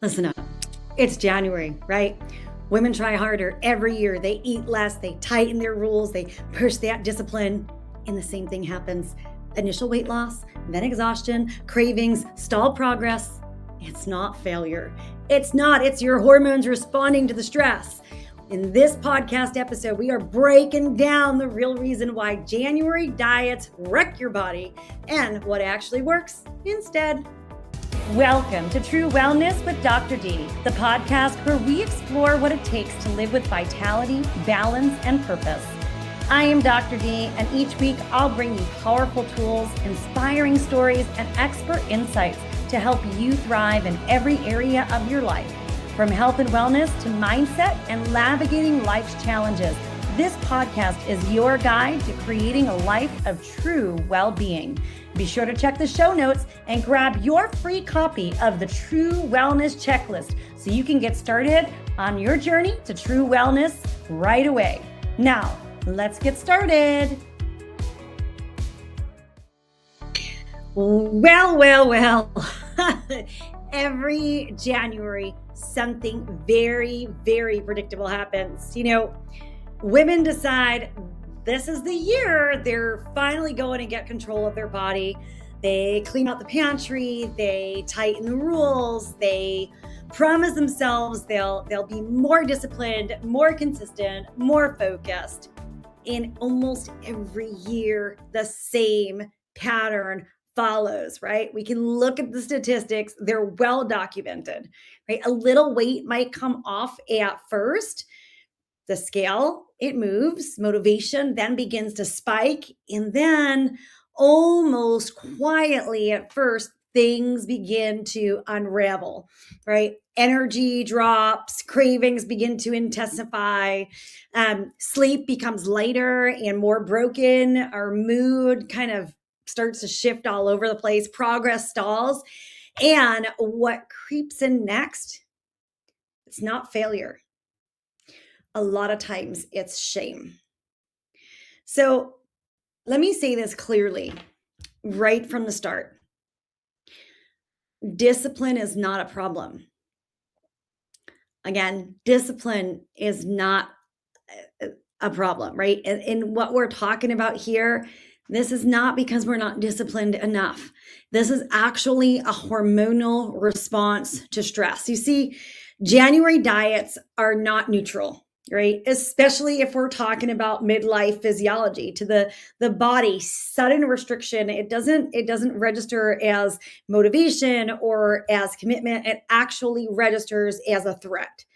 Listen up. It's January, right? Women try harder every year. They eat less, they tighten their rules, they push that discipline, and the same thing happens. Initial weight loss, then exhaustion, cravings, stalled progress. It's not failure. It's your hormones responding to the stress. In this podcast episode, we are breaking down the real reason why January diets wreck your body and what actually works instead. Welcome to True Wellness with Dr. D, the podcast where we explore what it takes to live with vitality, balance, and purpose. I am Dr. D, and each week I'll bring you powerful tools, inspiring stories, and expert insights to help you thrive in every area of your life. From health and wellness to mindset and navigating life's challenges, this podcast is your guide to creating a life of true well-being. Be sure to check the show notes and grab your free copy of the True Wellness Checklist so you can get started on your journey to true wellness right away. Now, let's get started. Well. Every January, something very, very predictable happens. Women decide this is the year they're finally going to get control of their body. They clean out the pantry, they tighten the rules, they promise themselves they'll be more disciplined, more consistent, more focused. And almost every year, the same pattern follows, right? We can look at the statistics. They're well documented, right? A little weight might come off at first. The scale, it moves, motivation then begins to spike, and then almost quietly at first, things begin to unravel, right? Energy drops, cravings begin to intensify, sleep becomes lighter and more broken, our mood kind of starts to shift all over the place, progress stalls, and what creeps in next, it's not failure. A lot of times it's shame. So let me say this clearly right from the start. Discipline is not a problem. Again, discipline is not a problem, right? And what we're talking about here, this is not because we're not disciplined enough. This is actually a hormonal response to stress. You see, January diets are not neutral, right? Especially if we're talking about midlife physiology. To the body, sudden restriction, it doesn't register as motivation or as commitment. It actually registers as a threat.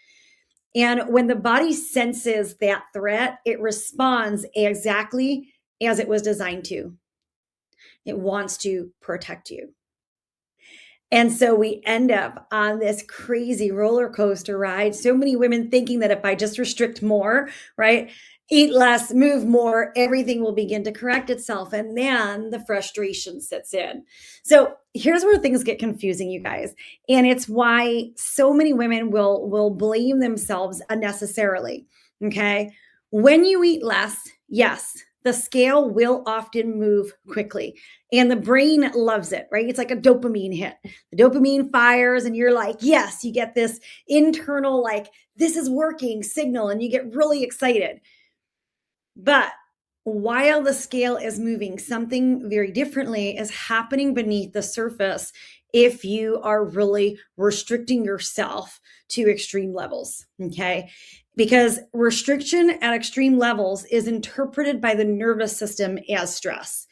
And when the body senses that threat, it responds exactly as it was designed to. It wants to protect you. And so we end up on this crazy roller coaster ride. So many women thinking that if I just restrict more, right, eat less, move more, everything will begin to correct itself. And then the frustration sets in. So here's where things get confusing, you guys. And it's why so many women will blame themselves unnecessarily. Okay. When you eat less, yes, the scale will often move quickly. And the brain loves it, right? It's like a dopamine hit. The dopamine fires and you're like, yes, you get this internal, like, this is working signal, and you get really excited. But while the scale is moving, something very differently is happening beneath the surface if you are really restricting yourself to extreme levels, okay? Because restriction at extreme levels is interpreted by the nervous system as stress.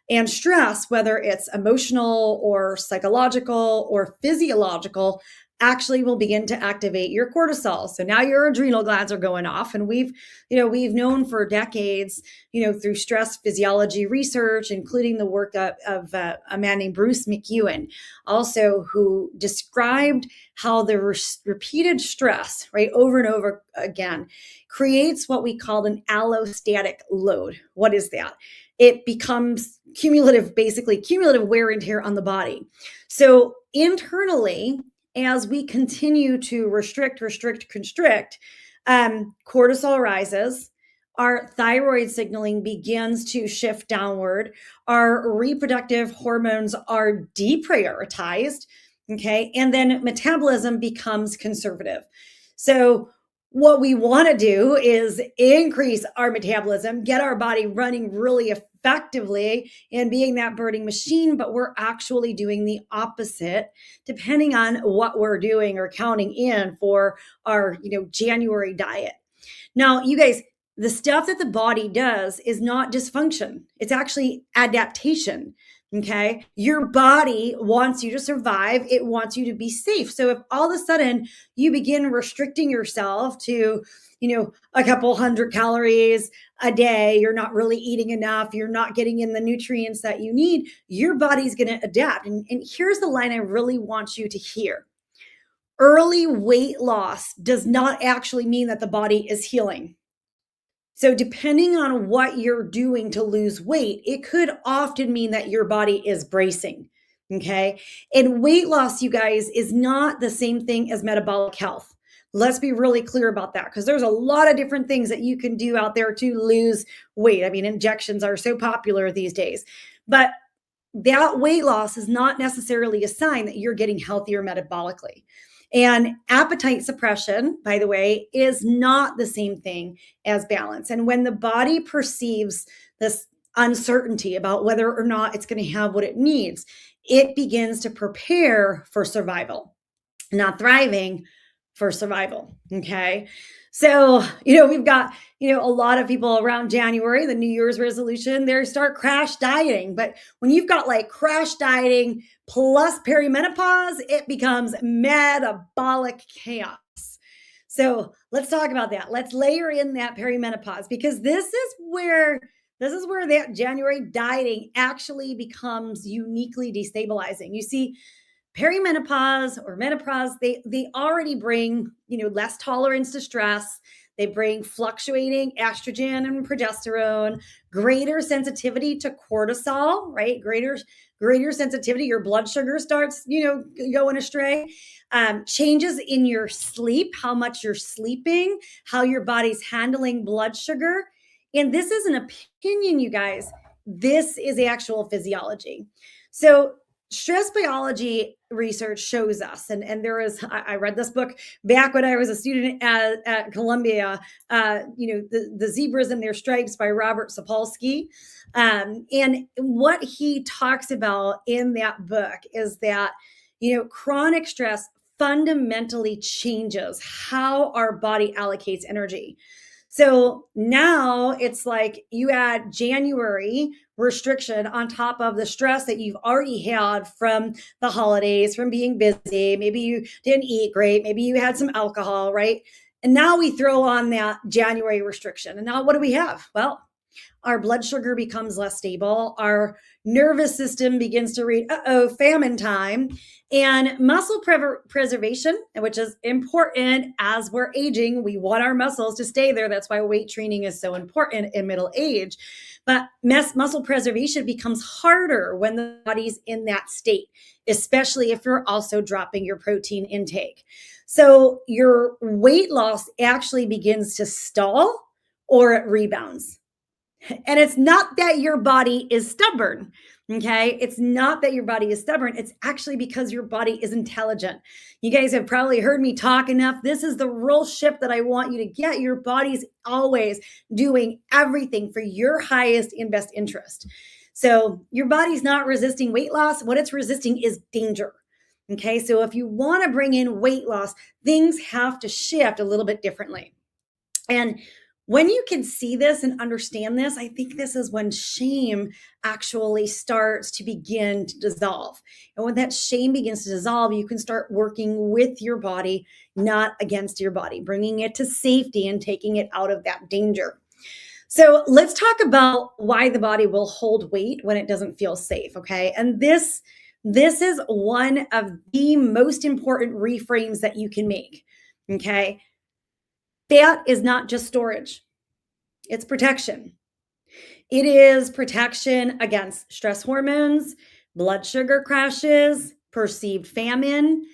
And stress, whether it's emotional or psychological or physiological, actually will begin to activate your cortisol. So now your adrenal glands are going off. And we've known for decades, through stress physiology research, including the work of a man named Bruce McEwen, also, who described how the repeated stress, right, over and over again, creates what we call an allostatic load. What is that? It becomes cumulative wear and tear on the body. So internally, as we continue to restrict, constrict, cortisol rises, our thyroid signaling begins to shift downward, our reproductive hormones are deprioritized, Okay. And then metabolism becomes conservative. So, what we want to do is increase our metabolism, get our body running really effectively and being that burning machine, but we're actually doing the opposite depending on what we're doing or counting in for our, January diet. Now, you guys, the stuff that the body does is not dysfunction. It's actually adaptation. Okay. Your body wants you to survive. It wants you to be safe. So if all of a sudden you begin restricting yourself to, a couple hundred calories a day, you're not really eating enough, you're not getting in the nutrients that you need, your body's going to adapt. And here's the line I really want you to hear. Early weight loss does not actually mean that the body is healing. So, depending on what you're doing to lose weight, it could often mean that your body is bracing. Okay. And weight loss, you guys, is not the same thing as metabolic health. Let's be really clear about that because there's a lot of different things that you can do out there to lose weight. I mean, injections are so popular these days, but that weight loss is not necessarily a sign that you're getting healthier metabolically. And appetite suppression, by the way, is not the same thing as balance. And when the body perceives this uncertainty about whether or not it's going to have what it needs, it begins to prepare for survival, not thriving, for survival. Okay. So, we've got, a lot of people around January, the New Year's resolution, they start crash dieting. But when you've got like crash dieting plus perimenopause, it becomes metabolic chaos. So let's talk about that. Let's layer in that perimenopause because this is where that January dieting actually becomes uniquely destabilizing. You see, perimenopause or menopause, they already bring, less tolerance to stress. They bring fluctuating estrogen and progesterone, greater sensitivity to cortisol, right? Greater sensitivity. Your blood sugar starts, going astray. Changes in your sleep, how much you're sleeping, how your body's handling blood sugar. And this is an opinion, you guys. This is actual physiology. So stress biology research shows us, and there is, I read this book back when I was a student at Columbia, the Zebras and Their Stripes by Robert Sapolsky. And what he talks about in that book is that, chronic stress fundamentally changes how our body allocates energy. So now it's like you add January restriction on top of the stress that you've already had from the holidays, from being busy. Maybe you didn't eat great. Maybe you had some alcohol, right? And now we throw on that January restriction. And now what do we have? Well, our blood sugar becomes less stable. Our nervous system begins to read, famine time. And muscle preservation, which is important as we're aging. We want our muscles to stay there. That's why weight training is so important in middle age. But muscle preservation becomes harder when the body's in that state, especially if you're also dropping your protein intake. So your weight loss actually begins to stall or it rebounds. And it's not that your body is stubborn. Okay. It's not that your body is stubborn. It's actually because your body is intelligent. You guys have probably heard me talk enough. This is the real shift that I want you to get. Your body's always doing everything for your highest and best interest. So your body's not resisting weight loss. What it's resisting is danger. Okay. So if you want to bring in weight loss, things have to shift a little bit differently. And when you can see this and understand this, I think this is when shame actually starts to begin to dissolve. And when that shame begins to dissolve, you can start working with your body, not against your body, bringing it to safety and taking it out of that danger. So let's talk about why the body will hold weight when it doesn't feel safe, okay? And this is one of the most important reframes that you can make, okay? Fat is not just storage. It's protection. It is protection against stress hormones, blood sugar crashes, perceived famine,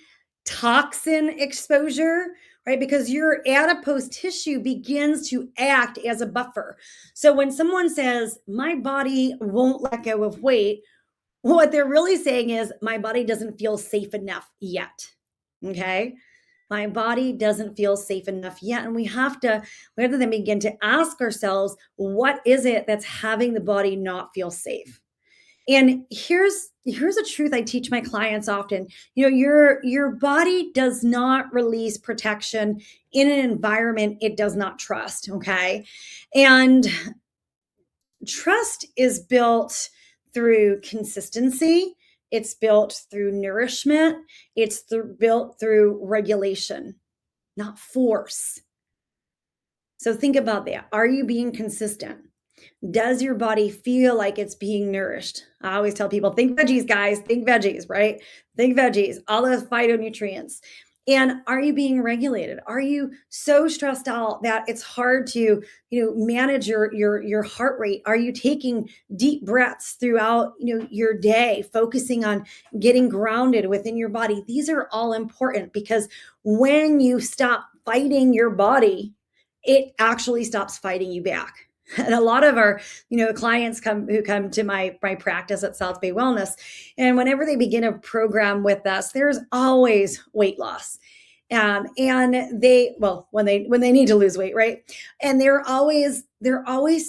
toxin exposure, right? Because your adipose tissue begins to act as a buffer. So when someone says, my body won't let go of weight, what they're really saying is my body doesn't feel safe enough yet. Okay. My body doesn't feel safe enough yet. And we have to then begin to ask ourselves, what is it that's having the body not feel safe? And here's a truth I teach my clients often. Your body does not release protection in an environment it does not trust, okay? And trust is built through consistency, it's built through nourishment, built through regulation, not force. So think about that. Are you being consistent? Does your body feel like it's being nourished? I always tell people, think veggies, guys, think veggies, right? Think veggies, all those phytonutrients. And are you being regulated? Are you so stressed out that it's hard to, manage your heart rate? Are you taking deep breaths throughout, your day, focusing on getting grounded within your body? These are all important because when you stop fighting your body, it actually stops fighting you back. And a lot of our, clients who come to my practice at South Bay Wellness, and whenever they begin a program with us, there's always weight loss. And when they need to lose weight, right? And they're always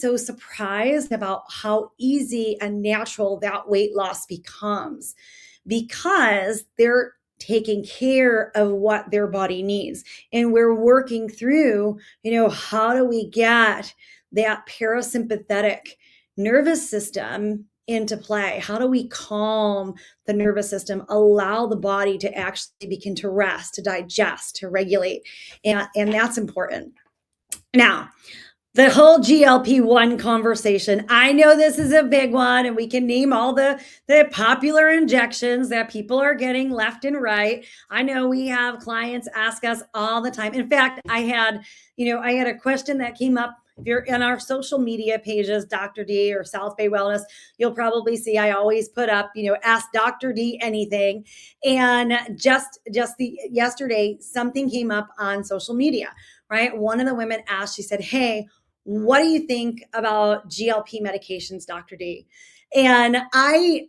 so surprised about how easy and natural that weight loss becomes because they're taking care of what their body needs. And we're working through, how do we get that parasympathetic nervous system into play? How do we calm the nervous system, allow the body to actually begin to rest, to digest, to regulate? And that's important. Now, the whole GLP-1 conversation. I know this is a big one, and we can name all the popular injections that people are getting left and right. I know we have clients ask us all the time. In fact, I had a question that came up. If you're in our social media pages, Dr. D or South Bay Wellness, you'll probably see I always put up, ask Dr. D anything. And yesterday, something came up on social media, right? One of the women asked, she said, "Hey, what do you think about GLP medications, Dr. D?" And I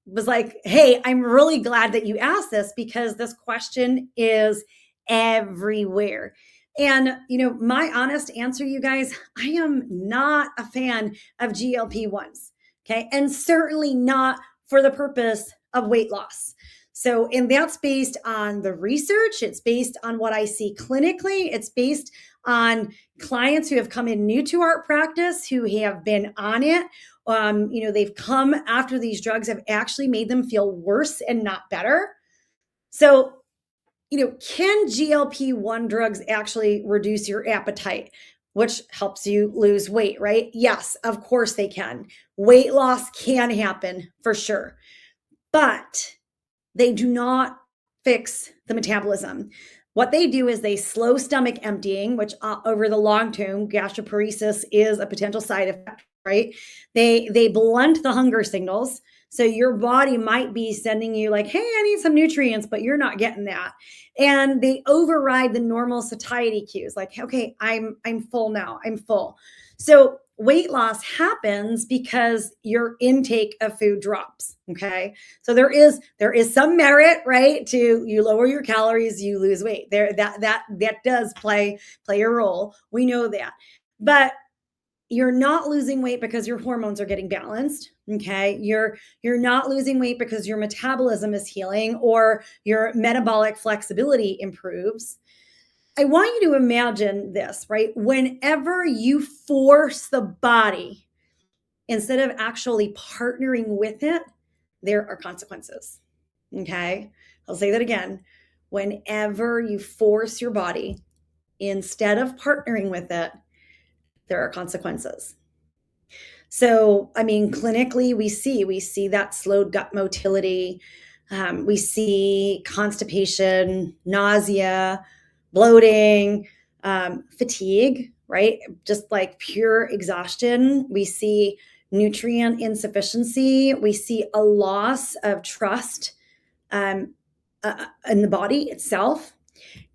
was like, "Hey, I'm really glad that you asked this because this question is everywhere." And, my honest answer, you guys, I am not a fan of GLP-1s. Okay. And certainly not for the purpose of weight loss. So, and that's based on the research. It's based on what I see clinically. It's based on clients who have come in new to our practice, who have been on it. They've come after these drugs have actually made them feel worse and not better. So, can GLP-1 drugs actually reduce your appetite, which helps you lose weight, right? Yes, of course they can. Weight loss can happen for sure, but they do not fix the metabolism. What they do is they slow stomach emptying, which over the long term, gastroparesis is a potential side effect, right? They blunt the hunger signals. So your body might be sending you like, "Hey, I need some nutrients," but you're not getting that. And they override the normal satiety cues like, "Okay, I'm full now. I'm full." So weight loss happens because your intake of food drops. Okay. So there is some merit, right? To you lower your calories, you lose weight. That does play a role. We know that. But you're not losing weight because your hormones are getting balanced. Okay. You're not losing weight because your metabolism is healing or your metabolic flexibility improves. I want you to imagine this, right? Whenever you force the body instead of actually partnering with it, there are consequences. Okay. I'll say that again. Whenever you force your body instead of partnering with it, there are consequences. So, clinically, we see that slowed gut motility. We see constipation, nausea, bloating, fatigue, right? Just like pure exhaustion. We see nutrient insufficiency. We see a loss of trust in the body itself.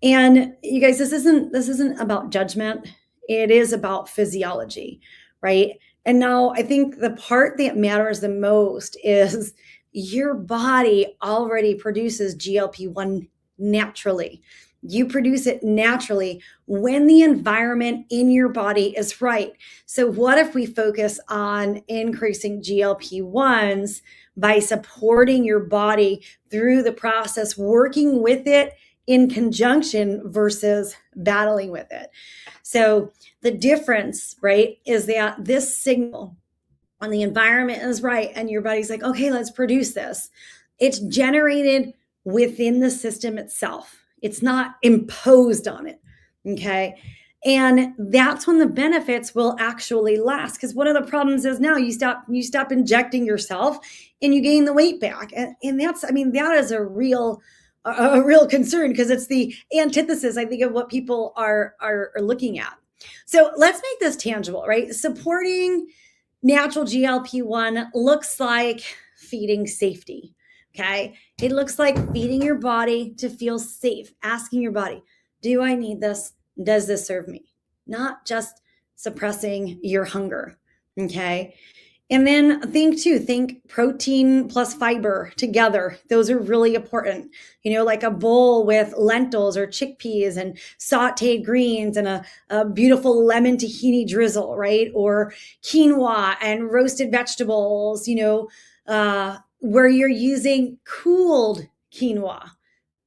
And you guys, this isn't about judgment. It is about physiology, right? And now I think the part that matters the most is your body already produces GLP-1 naturally. You produce it naturally when the environment in your body is right. So, what if we focus on increasing GLP-1s by supporting your body through the process, working with it in conjunction versus battling with it? So, the difference, right, is that this signal when the environment is right and your body's like, okay, let's produce this, it's generated within the system itself. It's not imposed on it. Okay. And that's when the benefits will actually last. Because one of the problems is now you stop injecting yourself and you gain the weight back. And that's, I mean, that is a real concern because it's the antithesis, I think, of what people are looking at. So let's make this tangible, right? Supporting natural GLP-1 looks like feeding safety. Okay. It looks like feeding your body to feel safe, asking your body, do I need this? Does this serve me? Not just suppressing your hunger. Okay. And then think protein plus fiber together. Those are really important. Like a bowl with lentils or chickpeas and sauteed greens and a beautiful lemon tahini drizzle, right? Or quinoa and roasted vegetables, where you're using cooled quinoa.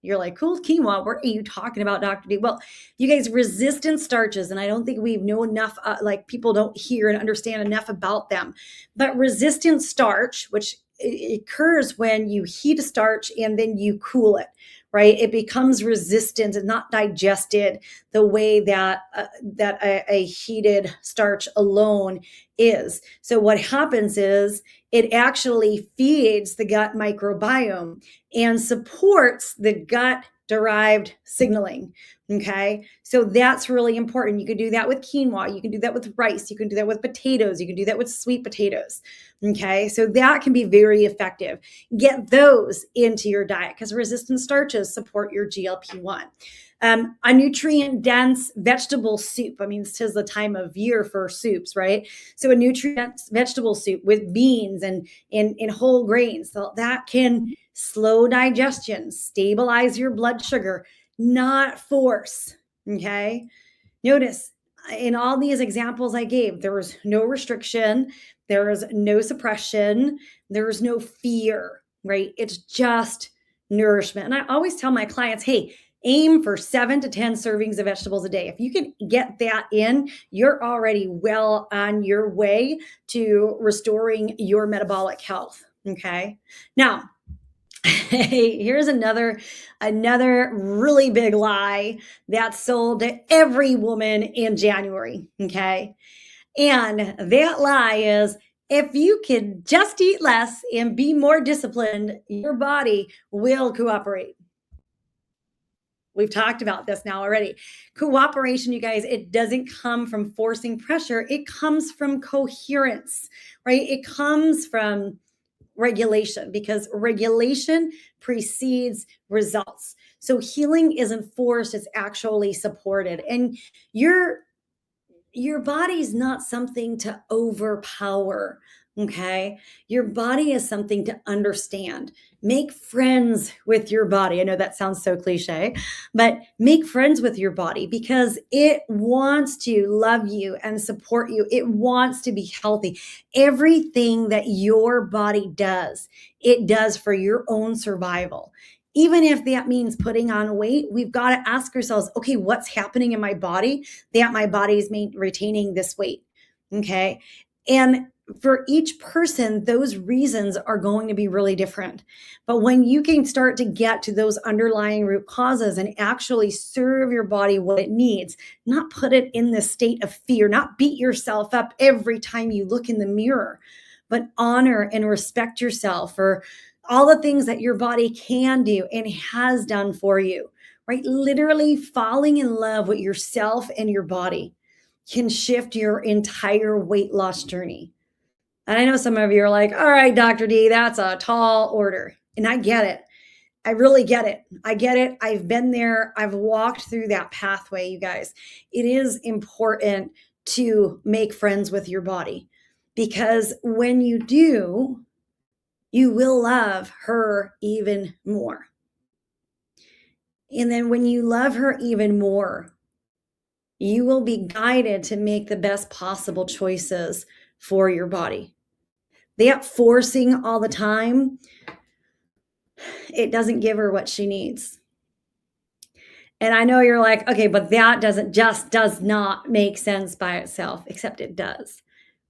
You're like, cool quinoa, what are you talking about, Dr. D? Well, you guys, resistant starches, and I don't think we know enough, people don't hear and understand enough about them. But resistant starch, which occurs when you heat a starch and then you cool it, right? It becomes resistant and not digested the way that a heated starch alone is. So what happens is it actually feeds the gut microbiome and supports the gut derived signaling. Okay. So that's really important. You can do that with quinoa. You can do that with rice. You can do that with potatoes. You can do that with sweet potatoes. Okay. So that can be very effective. Get those into your diet because resistant starches support your GLP-1. A nutrient dense vegetable soup. I mean, this is the time of year for soups, right? So a nutrient vegetable soup with beans and in whole grains. So that can slow digestion, stabilize your blood sugar, not force. Okay. Notice in all these examples I gave, there was no restriction, there was no suppression, there was no fear, right? It's just nourishment. And I always tell my clients, hey, aim for 7 to 10 servings of vegetables a day. If you can get that in, you're already well on your way to restoring your metabolic health. Okay. Now, hey, here's another really big lie that's sold to every woman in January. Okay. And that lie is if you can just eat less and be more disciplined, your body will cooperate. We've talked about this now already. Cooperation, you guys, it doesn't come from forcing pressure. It comes from coherence, right? It comes from regulation because regulation precedes results. So healing isn't forced, it's actually supported. And your body's not something to overpower. Okay. Your body is something to understand. Make friends with your body. I know that sounds so cliche, but make friends with your body because it wants to love you and support you. It wants to be healthy. Everything that your body does, it does for your own survival. Even if that means putting on weight, we've got to ask ourselves, okay, what's happening in my body that my body is retaining this weight? Okay. And for each person, those reasons are going to be really different. But when you can start to get to those underlying root causes and actually serve your body what it needs, not put it in this state of fear, not beat yourself up every time you look in the mirror, but honor and respect yourself for all the things that your body can do and has done for you, right? Literally falling in love with yourself and your body can shift your entire weight loss journey. And I know some of you are like, all right, Dr. D, that's a tall order. And I get it. I really get it. I get it. I've been there. I've walked through that pathway, you guys. It is important to make friends with your body. Because when you do, you will love her even more. And then when you love her even more, you will be guided to make the best possible choices for your body. That forcing all the time, it doesn't give her what she needs. And I know you're like, okay, but that does not make sense by itself, except it does,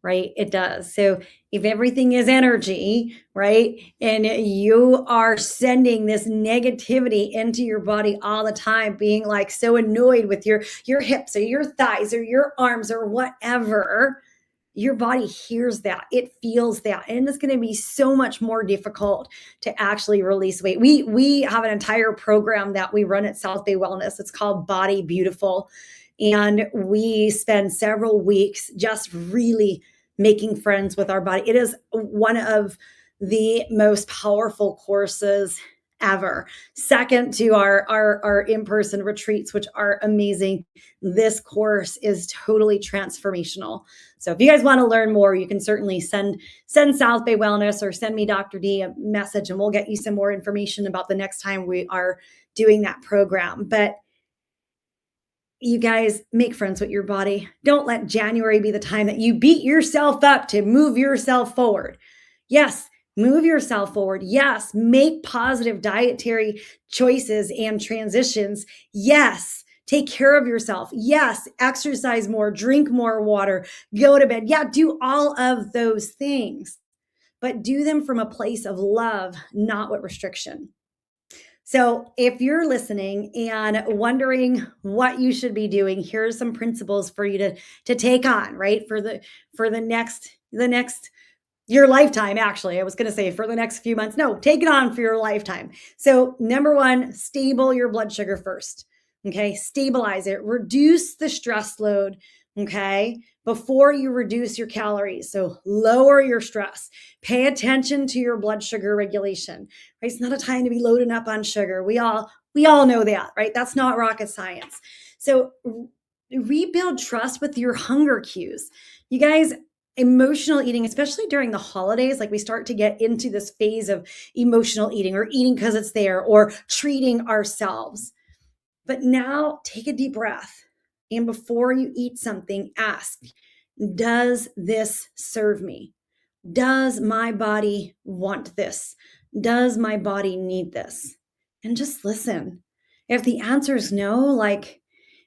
right? It does. So if everything is energy, right, and you are sending this negativity into your body all the time, being like so annoyed with your hips or your thighs or your arms or whatever, your body hears that, it feels that, and it's going to be so much more difficult to actually release weight. We have an entire program that we run at South Bay Wellness. It's called Body Beautiful, and we spend several weeks just really making friends with our body. It is one of the most powerful courses ever. Second to our in-person retreats, which are amazing. This course is totally transformational. So if you guys want to learn more, you can certainly send South Bay Wellness or send me Dr. D a message, and we'll get you some more information about the next time we are doing that program. But you guys, make friends with your body. Don't let January be the time that you beat yourself up to move yourself forward. Yes, move yourself forward. Yes, make positive dietary choices and transitions. Yes, take care of yourself. Yes, exercise more, drink more water, go to bed. Yeah, do all of those things, but do them from a place of love, not with restriction. So if you're listening and wondering what you should be doing, here's some principles for you to take on, right? For the next your lifetime, actually. I was going to say for the next few months. No, take it on for your lifetime. So number one, stable your blood sugar first. Okay. Stabilize it. Reduce the stress load. Okay. Before you reduce your calories. So lower your stress. Pay attention to your blood sugar regulation. Right? It's not a time to be loading up on sugar. We all know that, right? That's not rocket science. So rebuild trust with your hunger cues. You guys, emotional eating, especially during the holidays, like we start to get into this phase of emotional eating or eating because it's there or treating ourselves. But now take a deep breath. And before you eat something, ask, does this serve me? Does my body want this? Does my body need this? And just listen. If the answer is no, like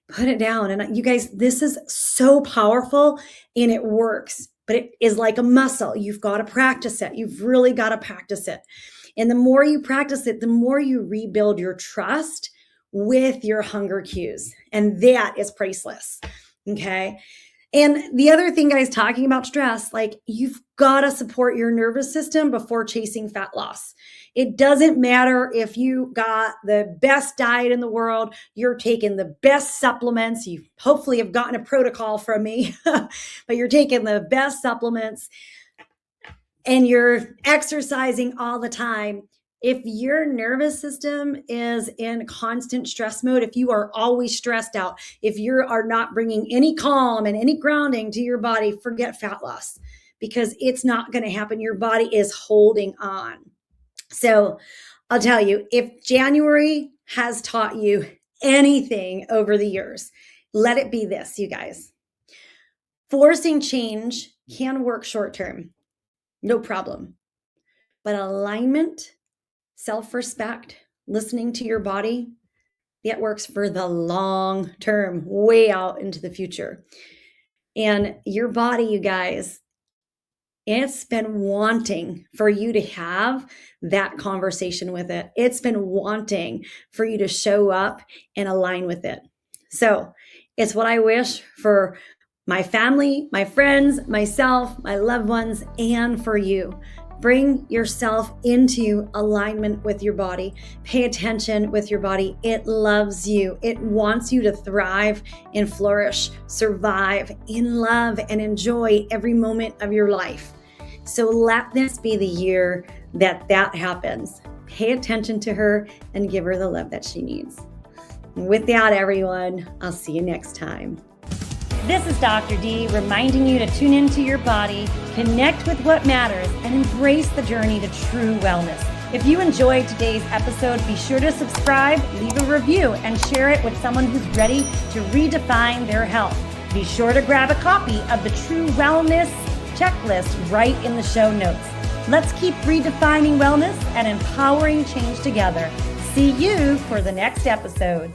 put it down. And you guys, this is so powerful and it works, but it is like a muscle. You've got to practice it. You've really got to practice it. And the more you practice it, the more you rebuild your trust with your hunger cues. And that is priceless. Okay. And the other thing, guys, talking about stress, like you've got to support your nervous system before chasing fat loss. It doesn't matter if you got the best diet in the world, you're taking the best supplements, you hopefully have gotten a protocol from me, but you're taking the best supplements and you're exercising all the time. If your nervous system is in constant stress mode, if you are always stressed out, if you are not bringing any calm and any grounding to your body, forget fat loss because it's not going to happen. Your body is holding on. So I'll tell you, if January has taught you anything over the years, let it be this, you guys. Forcing change can work short term, no problem. But alignment, self-respect, listening to your body, that works for the long term, way out into the future. And your body, you guys, it's been wanting for you to have that conversation with it. It's been wanting for you to show up and align with it. So it's what I wish for my family, my friends, myself, my loved ones, and for you. Bring yourself into alignment with your body. Pay attention with your body. It loves you. It wants you to thrive and flourish, survive in love, and enjoy every moment of your life. So let this be the year that happens. Pay attention to her and give her the love that she needs. With that, everyone, I'll see you next time. This is Dr. D reminding you to tune into your body, connect with what matters, and embrace the journey to true wellness. If you enjoyed today's episode, be sure to subscribe, leave a review, and share it with someone who's ready to redefine their health. Be sure to grab a copy of the True Wellness Checklist right in the show notes. Let's keep redefining wellness and empowering change together. See you for the next episode.